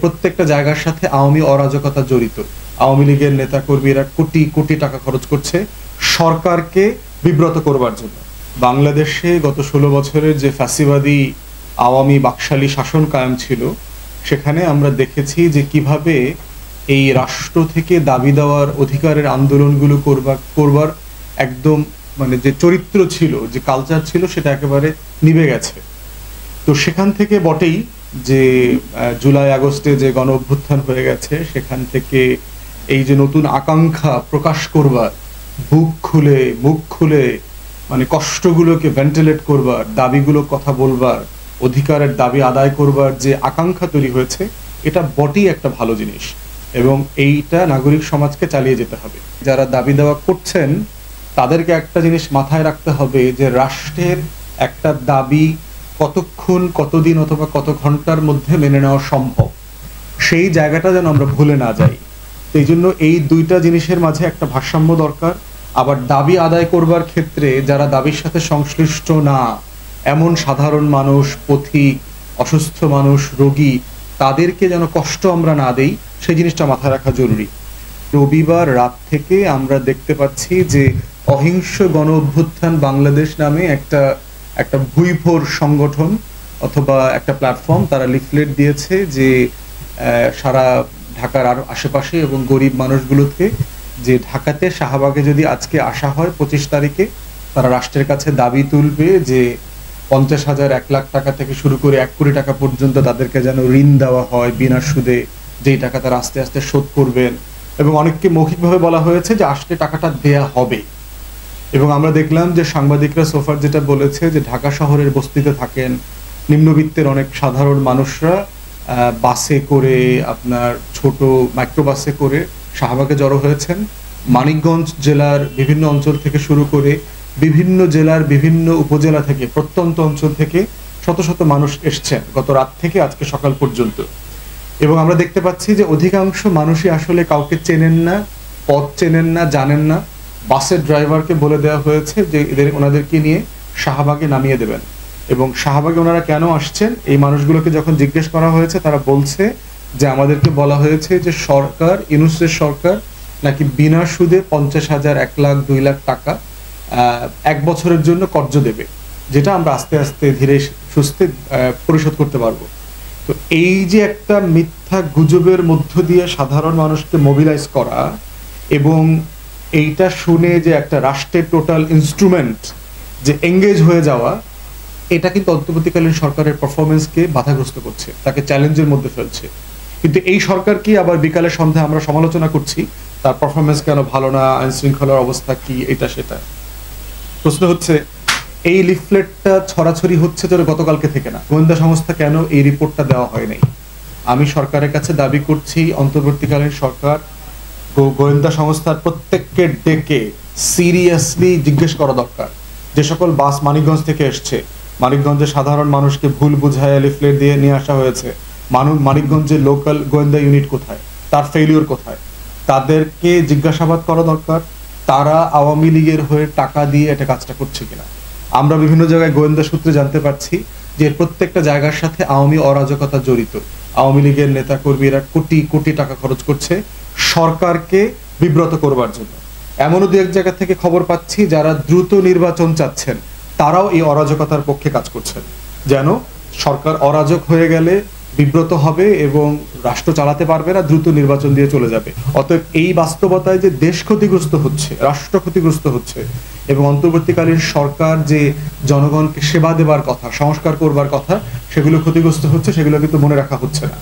প্রত্যেকটা জায়গার সাথে আওয়ামী অরাজকতা জড়িত। আওয়ামী লীগের নেতাকর্মীরা কোটি কোটি টাকা খরচ করছে সরকারকে বিব্রত করবার জন্য। বাংলাদেশে গত 16 বছরের যে ফ্যাসিবাদী আওয়ামী বাকশালী শাসন কায়েম ছিল, সেখানে আমরা দেখেছি যে কিভাবে এই রাষ্ট্র থেকে দাবি দেওয়ার অধিকারের আন্দোলনগুলো করবার একদম মানে যে চরিত্র ছিল, যে কালচার ছিল, সেটা একেবারে নিভে গেছে। তো সেখান থেকে বটেই যে জুলাই আগস্টে যে গণ অভ্যুত্থান হয়ে গেছে, সেখান থেকে এই যে নতুন আকাঙ্ক্ষা প্রকাশ করবার, বুক খুলে মুখ খুলে মানে কষ্টগুলোকে ভেন্টিলেট করবার, দাবিগুলো কথা বলবার, অধিকারের দাবি আদায় করবার যে আকাঙ্ক্ষা তৈরি হয়েছে, এটা বটেই একটা ভালো জিনিস এবং এইটা নাগরিক সমাজকে চালিয়ে যেতে হবে। যারা দাবি দেওয়া করছেন তাদেরকে একটা জিনিস মাথায় রাখতে হবে যে রাষ্ট্রের একটা দাবি কতক্ষণ, কতদিন অথবা কত ঘন্টার মধ্যে মেনে নেওয়া সম্ভব, সেই জায়গাটা যেন আমরা ভুলে না যাই। এই জন্য এই দুইটা জিনিসের মাঝে একটা ভারসাম্য দরকার। আবার দাবি আদায় করবার ক্ষেত্রে যারা দাবির সাথে সংশ্লিষ্ট না, এমন সাধারণ মানুষ, পথিক, অসুস্থ মানুষ, রোগী, তাদেরকে যেন কষ্ট আমরা না দেই, সেই জিনিসটা মাথায় রাখা জরুরি। রবিবার রাত থেকে আমরা দেখতে পাচ্ছি যে অহিংস গণ অভ্যুত্থান বাংলাদেশ নামে একটা ভুইফোর সংগঠন অথবা একটা প্ল্যাটফর্ম, তারা লিফলেট দিয়েছে যে সারা ঢাকার আর আশেপাশে এবং গরিব মানুষগুলোকে যে ঢাকাতে শাহবাগে যদি আজকে আসা হয় 25 তারিখে, তারা রাষ্ট্রের কাছে দাবি তুলবে যে 50,000, 1 লাখ টাকা থেকে শুরু করে 1 কোটি টাকা পর্যন্ত তাদেরকে যেন ঋণ দেওয়া হয় বিনা সুদে, যেই টাকা তারা আস্তে আস্তে শোধ করবেন। এবং অনেককে মৌখিকভাবে বলা হয়েছে যে আসলে টাকাটা দেয়া হবে। এবং আমরা দেখলাম যে সাংবাদিকরা সোফার যেটা বলেছে যে ঢাকা শহরের বস্তিতে থাকেন নিম্নবিত্তের অনেক সাধারণ মানুষরা বাসে করে, আপনার ছোট মাইক্রোবাসে করে শাহবাগে জড়ো হয়েছেন। মানিকগঞ্জ জেলার বিভিন্ন অঞ্চল থেকে শুরু করে বিভিন্ন জেলার বিভিন্ন উপজেলা থেকে, প্রত্যন্ত অঞ্চল থেকে শত শত মানুষ এসছেন গত রাত থেকে আজকে সকাল পর্যন্ত। এবং আমরা দেখতে পাচ্ছি যে অধিকাংশ মানুষই আসলে কাউকে চেনেন না, পথ চেনেন না, জানেন না। বাসের ড্রাইভারকে বলে দেওয়া হয়েছে যে ওনাদেরকে নিয়ে শাহবাগে নামিয়ে দেবেন। এবং শাহবাগে ওনারা কেন আসছেন, এই মানুষগুলোকে যখন জিজ্ঞেস করা হয়েছে, তারা বলছে যে আমাদেরকে বলা হয়েছে যে সরকার, ইউনূসের সরকার নাকি বিনা সুদে 50,000, 1 লাখ, 2 লাখ টাকা 1 বছরের জন্য কর্জ দেবে, যেটা আমরা আস্তে আস্তে ধীরে সুস্থে পরিশোধ করতে পারবো। তো এই যে একটা মিথ্যা গুজবের মধ্য দিয়ে সাধারণ মানুষকে মোবিলাইজ করা এবং এইটা শুনে যে একটা রাষ্ট্রের টোটাল ইনস্ট্রুমেন্ট যে এঙ্গেজ হয়ে যাওয়া, এটা কিন্তু অন্তর্বর্তীকালীন সরকারের পারফরমেন্সকে বাধাগ্রস্ত করছে, তাকে চ্যালেঞ্জের মধ্যে ফেলছে। কিন্তু এই সরকারকে আবার বিকালে সন্ধ্যায় আমরা সমালোচনা করছি, তার পারফরমেন্স কেন ভালো না, আইন শৃঙ্খলার অবস্থা কি, এটা সেটা। প্রশ্ন হচ্ছে এই লিফলেটটা ছড়াছড়ি হচ্ছে তো গতকালকে থেকে না, গোয়েন্দা সংস্থা কেন এই রিপোর্টটা দেওয়া হয় নাই? আমি সরকারের কাছে দাবি করছি অন্তর্বর্তীকালীন সরকার গোয়েন্দা সংস্থার প্রত্যেককে ডেকে সিরিয়াসলি জিজ্ঞেস করা দরকার। যে সকল বাস মানিকগঞ্জ থেকে এসছে, মানিকগঞ্জের সাধারণ মানুষকে ভুল বুঝায় লিফলেট দিয়ে নিয়ে আসা হয়েছে, মানিকগঞ্জের লোকাল গোয়েন্দা ইউনিট কোথায়, তার ফেলিওর কোথায়, তাদেরকে জিজ্ঞাসাবাদ করা দরকার। তারা আওয়ামী লীগের হয়ে টাকা দিয়ে এটা কাজটা করছে কিনা। আমরা বিভিন্ন জায়গায় গোয়েন্দা সূত্রে জানতে পারছি যে প্রত্যেকটা জায়গার সাথে আওয়ামী অরাজকতা জড়িত। আওয়ামী লীগের নেতাকর্মীরা কোটি কোটি টাকা খরচ করছে সরকারকে বিব্রত করবার জন্য। এমনও দু এক জায়গা থেকে খবর পাচ্ছি যারা দ্রুত নির্বাচন চাচ্ছেন, তারাও এই অরাজকতার পক্ষে কাজ করছেন, যেন সরকার অরাজক হয়ে গেলে বিব্রত হবে এবং রাষ্ট্র চালাতে পারবে না, দ্রুত নির্বাচন দিয়ে চলে যাবে। অতএব এই বাস্তবতায় যে দেশ ক্ষতিগ্রস্ত হচ্ছে, রাষ্ট্র ক্ষতিগ্রস্ত হচ্ছে এবং অন্তর্বর্তীকালীন সরকার যে জনগণকে সেবা দেবার কথা, সংস্কার করবার কথা, সেগুলো ক্ষতিগ্রস্ত হচ্ছে, সেগুলো কিন্তু মনে রাখা হচ্ছে না।